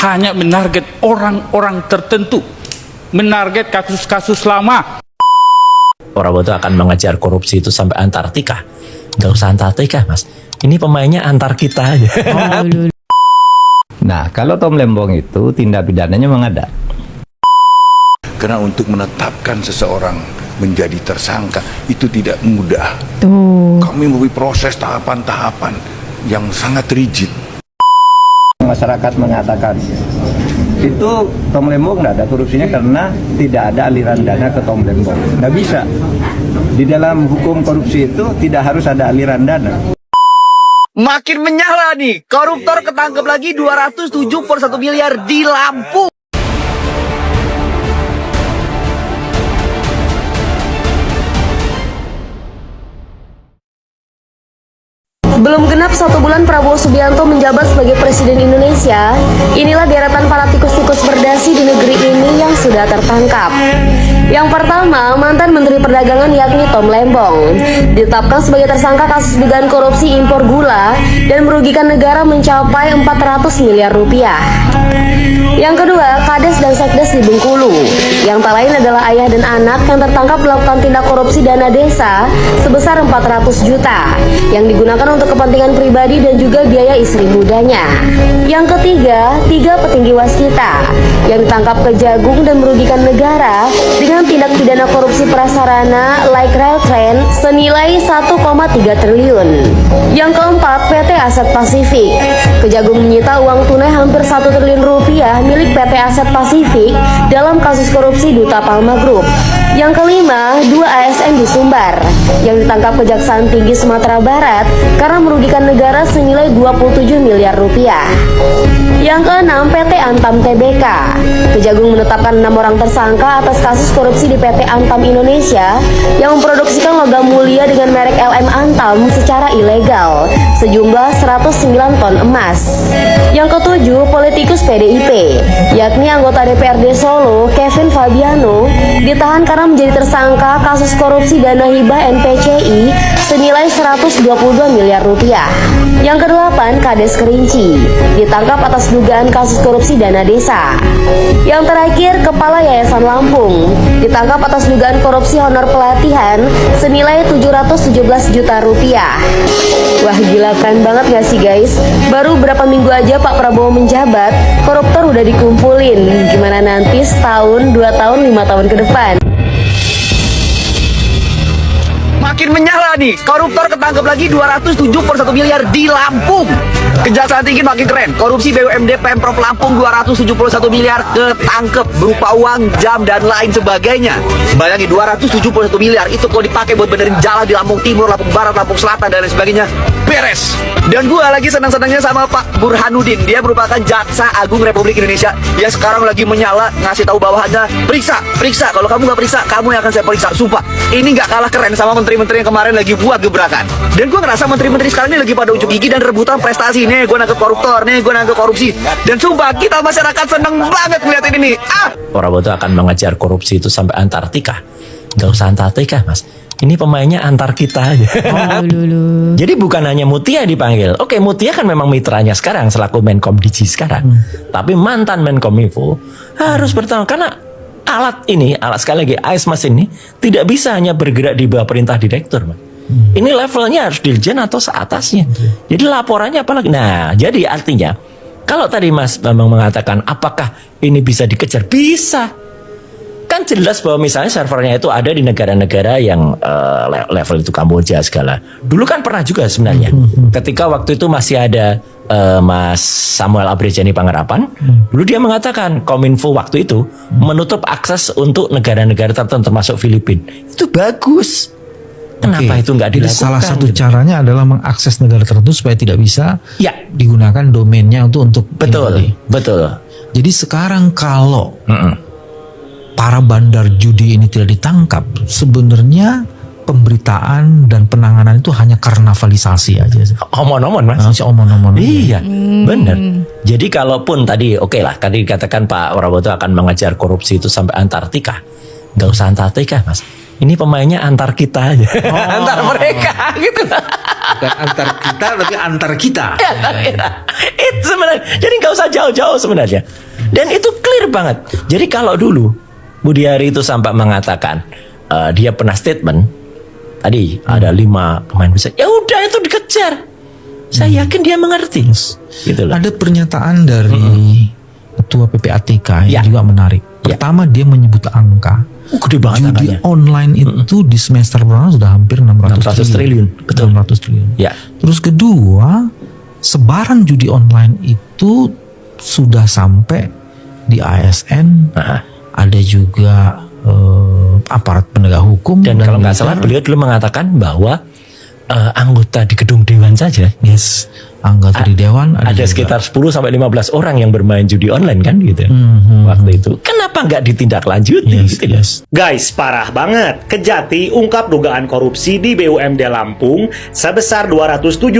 hanya menarget orang-orang tertentu, menarget kasus-kasus lama. Prabowo akan mengejar korupsi itu sampai Antartika. Gak usah Antartika, Mas. Ini pemainnya antar kita aja. Nah, kalau Tom Lembong itu tindak pidananya memang ada. Karena untuk menetapkan seseorang menjadi tersangka itu tidak mudah. Kami melalui proses tahapan-tahapan yang sangat rigid. Masyarakat mengatakan itu Tom Lembong tidak ada korupsinya karena tidak ada aliran dana ke Tom Lembong. Nggak bisa. Di dalam hukum korupsi itu tidak harus ada aliran dana. Makin menyala nih, koruptor ketangkep lagi 271 miliar di Lampung. Belum genap 1 bulan Prabowo Subianto menjabat sebagai Presiden Indonesia, inilah deretan para tikus-tikus berdasi di negeri ini yang sudah tertangkap. Yang pertama, mantan Menteri Perdagangan yakni Tom Lembong ditetapkan sebagai tersangka kasus dugaan korupsi impor gula dan merugikan negara mencapai 400 miliar rupiah. Yang kedua, Kades dan Sekdes di Bengkulu, yang tak lain adalah ayah dan anak yang tertangkap melakukan tindak korupsi dana desa sebesar 400 juta yang digunakan untuk kepentingan pribadi dan juga biaya istri mudanya. Yang ketiga, 3 petinggi waskita yang ditangkap Kejagung dan merugikan negara dengan tindak pidana korupsi prasarana like rail train senilai 1,3 triliun. Yang keempat, PT Aset Pasifik. Kejagung menyita uang tunai hampir 1 triliun rupiah milik PT Aset Pasifik dalam kasus korupsi Duta Palma Group. Yang kelima, 2 ASN di Sumbar yang ditangkap Kejaksaan Tinggi Sumatera Barat karena merugikan negara senilai 27 miliar rupiah. Yang keenam, PT Antam Tbk. Kejagung menetapkan 6 orang tersangka atas kasus korupsi di PT Antam Indonesia yang memproduksikan logam mulia dengan merek LM Antam secara ilegal sejumlah 109 ton emas. Yang ketujuh, politikus PDIP yakni anggota DPRD Solo Kevin Fabiano ditahan karena menjadi tersangka kasus korupsi dana hibah NPCI senilai 122 miliar rupiah. Yang kedelapan, Kades Kerinci ditangkap atas dugaan kasus korupsi dana desa. Yang terakhir, Kepala Yayasan Lampung ditangkap atas dugaan korupsi honor pelatihan senilai 717 juta rupiah. Wah, gila, keren banget gak sih guys? Baru berapa minggu aja Pak Prabowo menjabat, koruptor udah dikumpulin. Gimana nanti setahun, 2 tahun, 5 tahun ke depan? Makin menyala nih, koruptor ketangkep lagi 271 miliar di Lampung. Kejaksaan Tinggi makin keren, korupsi BUMD Pemprov Lampung 271 miliar ketangkep berupa uang, jam, dan lain sebagainya. Bayangin 271 miliar itu kalau dipakai buat benerin jalan di Lampung Timur, Lampung Barat, Lampung Selatan, dan lain sebagainya, beres. Dan gua lagi senang-senangnya sama Pak Burhanuddin. Dia merupakan Jaksa Agung Republik Indonesia yang sekarang lagi menyala, ngasih tahu bawahannya, periksa. Kalau kamu nggak periksa, kamu yang akan saya periksa. Sumpah, ini nggak kalah keren sama menteri-menteri yang kemarin lagi buat gebrakan. Dan gua ngerasa menteri-menteri sekarang ini lagi pada unjuk gigi dan rebutan prestasi. Nih, gua nangkep koruptor, nih, gua nangkep korupsi. Dan sumpah, kita masyarakat seneng banget ngeliat ini nih. Prabowo akan mengejar korupsi itu sampai Antartika. Gak usah Antartika, Mas. Ini pemainnya antar kita aja. Jadi bukan hanya Mutia dipanggil. Oke, Mutia kan memang mitranya sekarang selaku Menkom Digi sekarang. Tapi mantan Menkominfo harus bertanggung karena alat sekali lagi AIS ini tidak bisa hanya bergerak di bawah perintah direktur, Mas. Ini levelnya harus dirjen atau seatasnya. Jadi laporannya apalagi. Nah, jadi artinya kalau tadi Mas Bambang mengatakan apakah ini bisa dikejar? Bisa. Kan jelas bahwa misalnya servernya itu ada di negara-negara yang level itu Kamboja segala. Dulu kan pernah juga sebenarnya. Ketika waktu itu masih ada Mas Samuel Abrejani Pangerapan, dulu dia mengatakan Kominfo waktu itu menutup akses untuk negara-negara tertentu termasuk Filipina. Itu bagus. Kenapa itu nggak dilakukan? Jadi salah satu caranya adalah mengakses negara tertentu supaya tidak bisa digunakan domainnya untuk betul. Jadi sekarang kalau para bandar judi ini tidak ditangkap, sebenarnya pemberitaan dan penanganan itu hanya karnavalisasi aja. Omon-omon, Mas. Omon-omon. Iya, benar. Jadi kalaupun tadi tadi dikatakan Pak Prabowo akan mengejar korupsi itu sampai Antartika. Gak usah Antartika, Mas. ini pemainnya antar kita aja. Antar mereka gitu. Bukan antar kita, tapi antar kita. Itu sebenarnya. Jadi nggak usah jauh-jauh sebenarnya. Dan itu clear banget. Jadi kalau dulu Budi Ari itu sampai mengatakan dia pernah statement tadi ada 5 pemain besar. Ya udah itu dikejar. Saya yakin dia mengerti. Gitu loh. Ada pernyataan dari Ketua PPATK yang juga menarik. Pertama dia menyebut angka. Gede banget Judi angkanya. online itu di semester pertama sudah hampir 600 triliun. Betul. 600 triliun. Ya. Terus kedua, sebaran judi online itu sudah sampai di ASN. Ada juga aparat penegak hukum. Dan kalau nggak salah beliau dulu mengatakan bahwa anggota di gedung dewan saja. Yes, anggota di dewan ada juga sekitar 10 sampai 15 orang yang bermain judi online kan gitu. Waktu itu. Kenapa nggak ditindaklanjuti? Gitu, yes. Guys, parah banget. Kejati ungkap dugaan korupsi di BUMD Lampung sebesar 271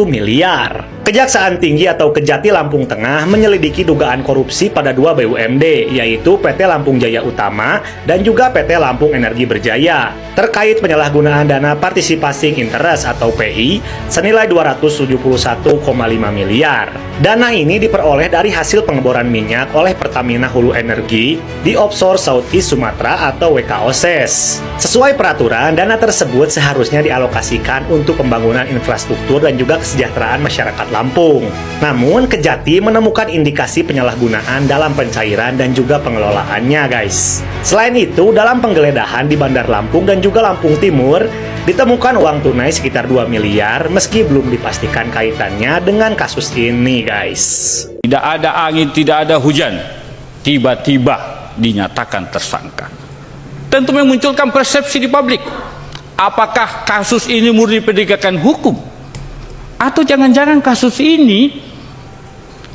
miliar. Kejaksaan Tinggi atau Kejati Lampung Tengah menyelidiki dugaan korupsi pada 2 BUMD, yaitu PT Lampung Jaya Utama dan juga PT Lampung Energi Berjaya, terkait penyalahgunaan dana partisipasi interest atau PI senilai 271,5 miliar. Dana ini diperoleh dari hasil pengeboran minyak oleh Pertamina Hulu Energi di offshore Southeast Sumatera atau WKOSES. Sesuai peraturan, dana tersebut seharusnya dialokasikan untuk pembangunan infrastruktur dan juga kesejahteraan masyarakat Lampung. Namun, Kejati menemukan indikasi penyalahgunaan dalam pencairan dan juga pengelolaannya, guys. Selain itu, dalam penggeledahan di Bandar Lampung dan juga Lampung Timur, ditemukan uang tunai sekitar 2 miliar meski belum dipastikan kaitannya dengan kasus ini, guys. Tidak ada angin, tidak ada hujan, tiba-tiba dinyatakan tersangka. Tentu memunculkan persepsi di publik. Apakah kasus ini murni penegakan hukum? Atau jangan-jangan kasus ini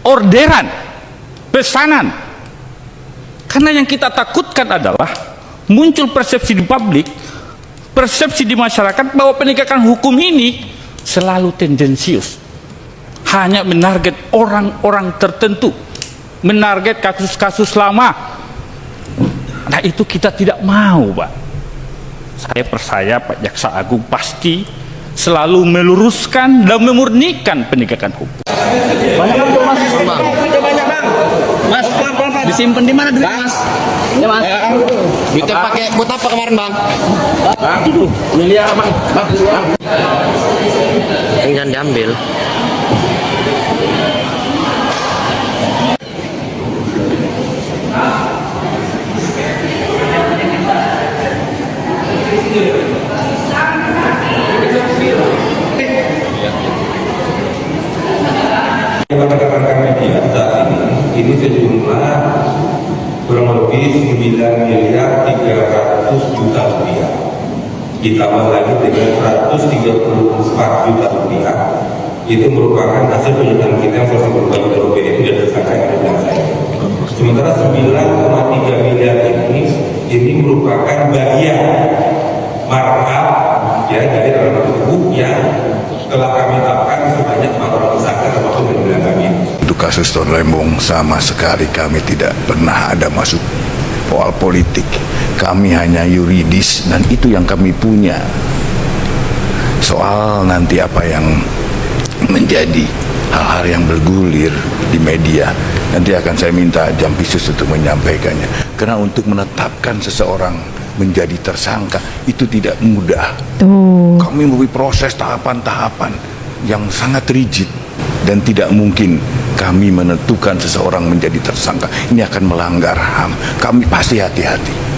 orderan, pesanan? Karena yang kita takutkan adalah muncul persepsi di publik, persepsi di masyarakat bahwa penegakan hukum ini selalu tendensius, hanya menarget orang-orang tertentu, menarget kasus-kasus lama. Nah itu kita tidak mau, Pak. Saya percaya Pak Jaksa Agung pasti selalu meluruskan dan memurnikan penegakan hukum. Banyak bang, Mas. Banyak bang. Mas, disimpan di mana duit, Mas? Ya, Mas. Duitnya pakai buat apa kemarin, Bang? Bang, miliar, Bang. Bang. Jangan diambil. Rekan-rekan media saat ini sejumlah kurang lebih 9 miliar 300 juta rupiah, ditambah lagi dengan 134 juta rupiah, itu merupakan hasil penyitaan kita yang 134 juta rupiah itu dari tersangka yang ada di belakang saya. Sementara 9,3 miliar ini merupakan bagian markup ya dari dalam buku yang telah kami tetapkan sebanyak 4 orang tersangka termasuk yang bilang kami. Untuk kasus Ton Lembong sama sekali kami tidak pernah ada masuk soal politik. Kami hanya yuridis dan itu yang kami punya. Soal nanti apa yang menjadi hal-hal yang bergulir di media, nanti akan saya minta Jampisus untuk menyampaikannya. Karena untuk menetapkan seseorang menjadi tersangka itu tidak mudah. Kami melalui proses tahapan-tahapan yang sangat rigid dan tidak mungkin kami menentukan seseorang menjadi tersangka. Ini akan melanggar HAM. Kami pasti hati-hati.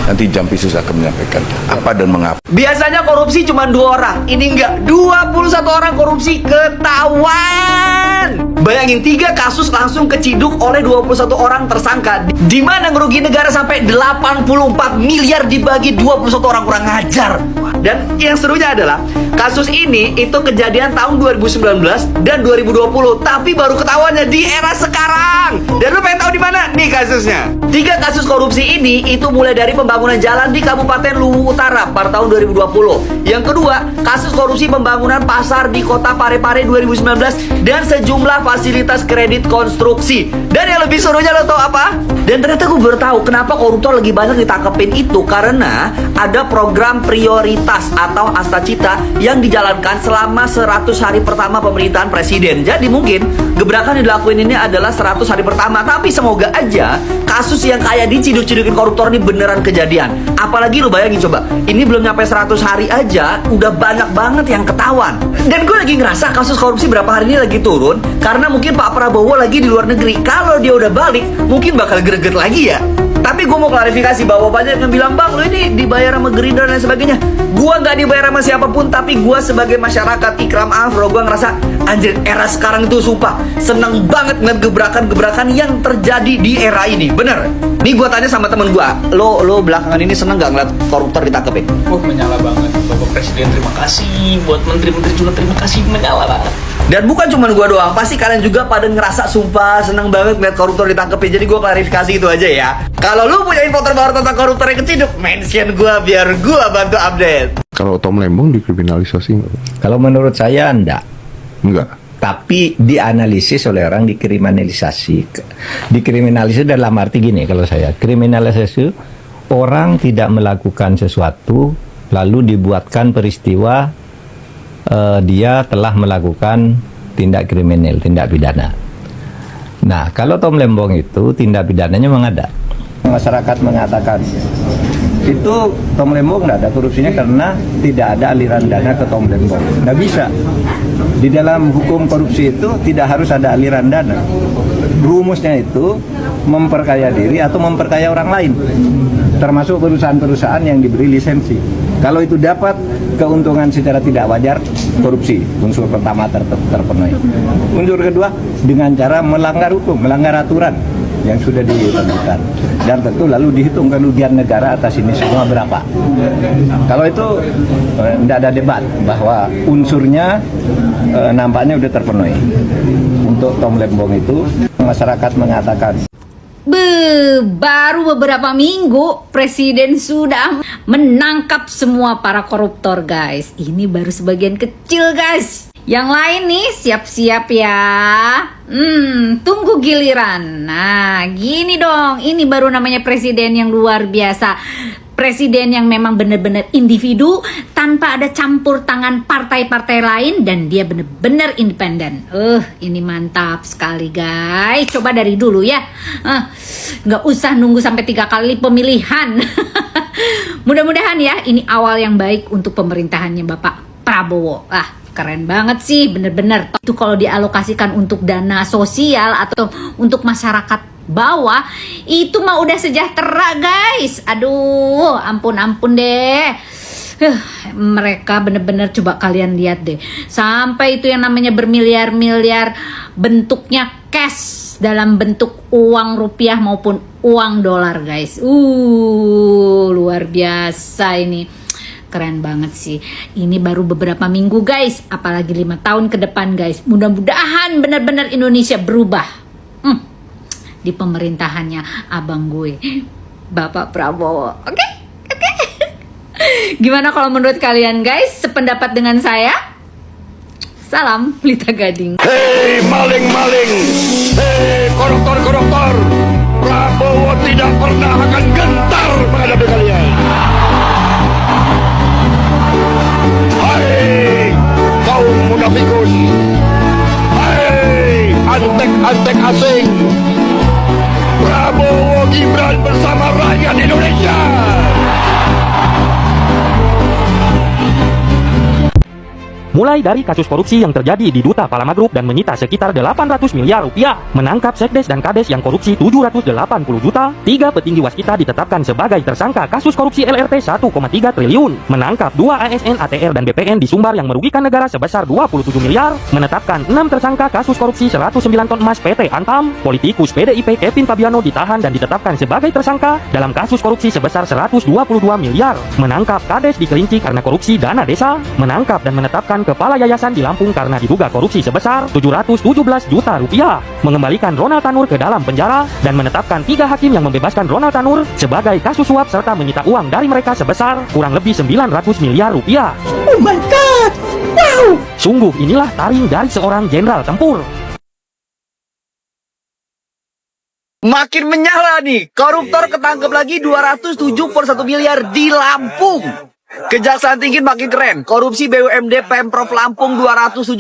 Nanti Jampisus akan menyampaikan apa dan mengapa. Biasanya korupsi cuma 2 orang, ini enggak, 21 orang korupsi ketahuan. Bayangin 3 kasus langsung keciduk oleh 21 orang tersangka. Di mana ngerugi negara sampai 84 miliar dibagi 21 orang, kurang ngajar. Dan yang serunya adalah kasus ini itu kejadian tahun 2019 dan 2020, tapi baru ketahuannya di era sekarang. Dan lu pengen tahu di mana? Nih kasusnya. Tiga kasus korupsi ini itu mulai dari pembangunan jalan di Kabupaten Luwu Utara pada tahun 2020. Yang kedua, kasus korupsi pembangunan pasar di Kota Parepare 2019 dan sejumlah fasilitas kredit konstruksi. Dan yang lebih serunya lo tau apa? Dan ternyata gue baru tahu kenapa koruptor lagi banyak ditangkepin itu, karena ada program prioritas atau Astacita yang dijalankan selama 100 hari pertama pemerintahan presiden. Jadi mungkin gebrakan yang dilakuin ini adalah 100 hari pertama, tapi semoga aja kasus yang kayak diciduk-cidukin koruptor ini beneran kejadian. Apalagi lu bayangin coba, ini belum nyampe 100 hari aja udah banyak banget yang ketahuan. Dan gue lagi ngerasa kasus korupsi berapa hari ini lagi turun karena mungkin Pak Prabowo lagi di luar negeri. Kalau dia udah balik mungkin bakal greget lagi ya. Tapi gue mau klarifikasi bahwa banyak yang bilang, bang, lu ini dibayar sama Gerindra dan sebagainya. Gue nggak dibayar sama siapapun, tapi gue sebagai masyarakat Ikram Afro, gue ngerasa anjir, era sekarang itu sumpah seneng banget ngeliat gebrakan-gebrakan yang terjadi di era ini. Bener. Nih gue tanya sama temen gue, lo belakangan ini seneng nggak ngeliat koruptor ditangkepin? Menyala banget. Bapak Presiden terima kasih. Buat menteri-menteri juga terima kasih. Menyala banget. Dan bukan cuma gue doang, pasti kalian juga pada ngerasa sumpah seneng banget ngeliat koruptor ditangkepin. Jadi gue klarifikasi itu aja ya. Kalau lu punya info terbaru tentang koruptor yang keciduk, mention gue biar gue bantu update. Kalau Tom Lembong dikriminalisasi nggak? Kalau menurut saya enggak. Enggak. Tapi dianalisis oleh orang dikriminalisasi. Dikriminalisasi dalam arti gini, kalau saya kriminalisasi orang tidak melakukan sesuatu lalu dibuatkan peristiwa dia telah melakukan tindak kriminal, tindak pidana. Nah, kalau Tom Lembong itu tindak pidananya memang ada. Masyarakat mengatakan itu Tom Lembong nggak ada korupsinya karena tidak ada aliran dana ke Tom Lembong. Nggak bisa. Di dalam hukum korupsi itu tidak harus ada aliran dana. Rumusnya itu memperkaya diri atau memperkaya orang lain, termasuk perusahaan-perusahaan yang diberi lisensi. Kalau itu dapat keuntungan secara tidak wajar, korupsi. Unsur pertama terpenuhi. Unsur kedua, dengan cara melanggar hukum, melanggar aturan yang sudah ditentukan. Dan tentu lalu dihitung kerugian negara atas ini semua berapa. Kalau itu tidak ada debat bahwa unsurnya nampaknya sudah terpenuhi. Untuk Tom Lembong itu, masyarakat mengatakan baru beberapa minggu Presiden sudah menangkap semua para koruptor, guys. Ini baru sebagian kecil, guys. Yang lain nih siap-siap ya. Tunggu giliran. Nah, gini dong. Ini baru namanya presiden yang luar biasa. Presiden yang memang benar-benar individu tanpa ada campur tangan partai-partai lain, dan dia benar-benar independen. Ini mantap sekali, guys. Coba dari dulu ya. Nggak usah nunggu sampai 3 kali pemilihan. Mudah-mudahan ya ini awal yang baik untuk pemerintahannya Bapak Prabowo. Keren banget sih, bener-bener. Itu kalau dialokasikan untuk dana sosial atau untuk masyarakat bawah, itu mah udah sejahtera, guys. Aduh, ampun deh. Mereka bener-bener, coba kalian lihat deh. Sampai itu yang namanya bermiliar-miliar bentuknya cash dalam bentuk uang rupiah maupun uang dolar, guys. Luar biasa ini. Keren banget sih. Ini baru beberapa minggu, guys. Apalagi 5 tahun ke depan, guys. Mudah-mudahan benar-benar Indonesia berubah. Di pemerintahannya abang gue, Bapak Prabowo. Oke? Gimana kalau menurut kalian, guys? Sependapat dengan saya? Salam Lita Gading. Hei maling-maling, hei koruptor-koruptor, Prabowo tidak pernah akan gentar menghadapi kalian. Hai kaum munafikun, hai antek-antek asing, Prabowo Gibran bersama rakyat Indonesia. Mulai dari kasus korupsi yang terjadi di Duta Palama Group dan menyita sekitar 800 miliar rupiah, menangkap sekdes dan kades yang korupsi 780 juta, 3 petinggi waskita ditetapkan sebagai tersangka kasus korupsi LRT 1,3 triliun, menangkap 2 ASN, ATR dan BPN di Sumbar yang merugikan negara sebesar 27 miliar, menetapkan 6 tersangka kasus korupsi 109 ton emas PT Antam, politikus PDIP Kevin Fabiano ditahan dan ditetapkan sebagai tersangka dalam kasus korupsi sebesar 122 miliar, menangkap kades di Kerinci karena korupsi dana desa, menangkap dan menetapkan kepala yayasan di Lampung karena diduga korupsi sebesar 717 juta rupiah, mengembalikan Ronald Tanur ke dalam penjara, dan menetapkan 3 hakim yang membebaskan Ronald Tanur sebagai kasus suap serta menyita uang dari mereka sebesar kurang lebih 900 miliar rupiah. Oh my god, wow. Sungguh inilah taring dari seorang jenderal tempur. Makin menyala nih, koruptor ketangkep lagi 271 miliar di Lampung. Kejaksaan Tinggi makin keren, korupsi BUMD Pemprov Lampung 271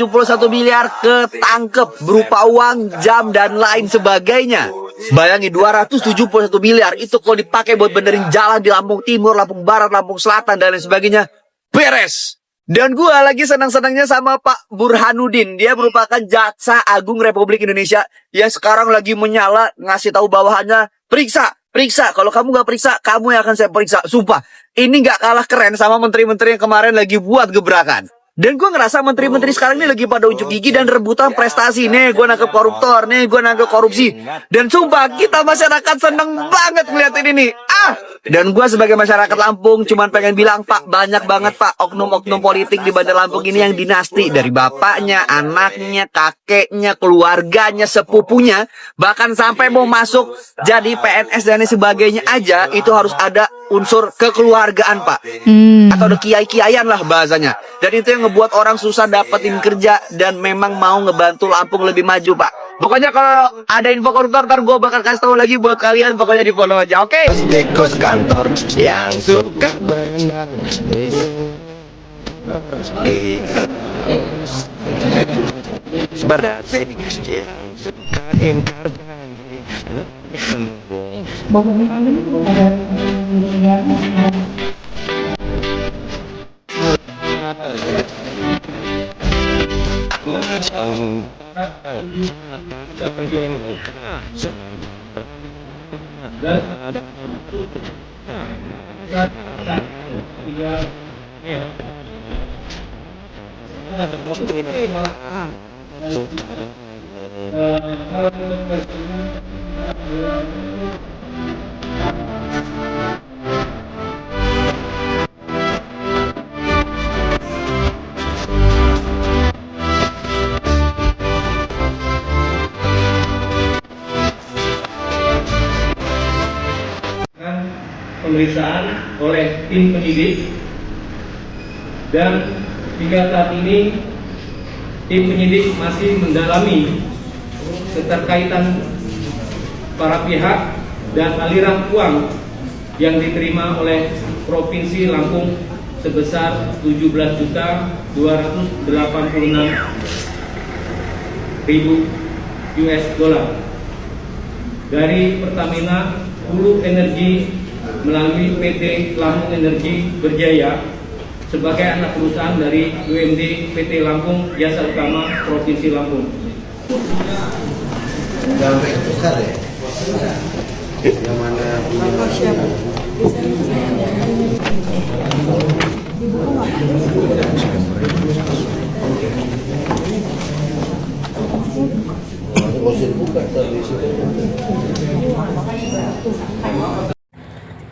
miliar ketangkep berupa uang, jam, dan lain sebagainya. Bayangin 271 miliar itu kalau dipakai buat benerin jalan di Lampung Timur, Lampung Barat, Lampung Selatan, dan lain sebagainya, beres. Dan gua lagi senang-senangnya sama Pak Burhanuddin. Dia merupakan Jaksa Agung Republik Indonesia yang sekarang lagi menyala, ngasih tahu bawahannya, periksa. Kalau kamu nggak periksa, kamu yang akan saya periksa. Sumpah, ini nggak kalah keren sama menteri-menteri yang kemarin lagi buat gebrakan. Dan gue ngerasa menteri-menteri sekarang ini lagi pada unjuk gigi dan rebutan prestasi. Nih gue nangkep koruptor, nih gue nangkep korupsi. Dan sumpah kita masyarakat seneng banget ngeliatin ini. Dan gue sebagai masyarakat Lampung cuman pengen bilang, Pak, banyak banget Pak oknum-oknum politik di Bandar Lampung ini yang dinasti. Dari bapaknya, anaknya, kakeknya, keluarganya, sepupunya. Bahkan sampai mau masuk jadi PNS dan lain sebagainya aja, itu harus ada unsur kekeluargaan Pak. Atau ada kiai-kiaian lah bahasanya. Dan itu yang ngebuat orang susah dapetin kerja dan memang mau ngebantu Lampung lebih maju Pak. Pokoknya kalau ada info koruptor ntar gue bakal kasih tahu lagi buat kalian. Pokoknya di follow aja, oke? Tikus kantor yang suka benar. Berdasi yang suka ingkar janji. Pemeriksaan oleh tim penyidik, dan hingga saat ini tim penyidik masih mendalami keterkaitan para pihak dan aliran uang yang diterima oleh Provinsi Lampung sebesar 17.286.000 US dollar dari Pertamina Hulu Energi melalui PT Lampung Energi Berjaya sebagai anak perusahaan dari UMD PT Lampung Jasa Utama Provinsi Lampung. Yang mana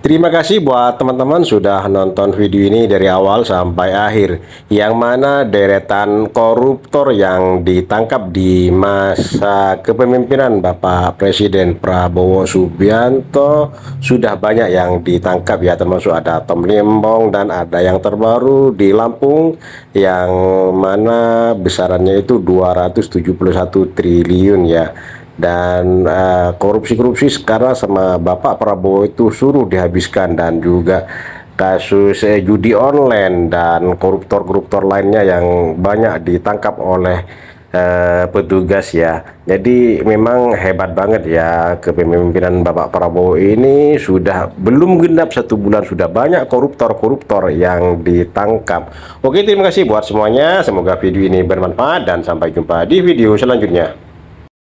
Terima kasih buat teman-teman sudah nonton video ini dari awal sampai akhir, yang mana deretan koruptor yang ditangkap di masa kepemimpinan Bapak Presiden Prabowo Subianto sudah banyak yang ditangkap ya, termasuk ada Tom Lembong dan ada yang terbaru di Lampung yang mana besarannya itu 271 triliun ya. Dan korupsi-korupsi sekarang sama Bapak Prabowo itu suruh dihabiskan, dan juga kasus judi online dan koruptor-koruptor lainnya yang banyak ditangkap oleh petugas ya. Jadi memang hebat banget ya kepemimpinan Bapak Prabowo ini. Sudah belum genap 1 bulan sudah banyak koruptor-koruptor yang ditangkap. Oke, terima kasih buat semuanya, semoga video ini bermanfaat dan sampai jumpa di video selanjutnya.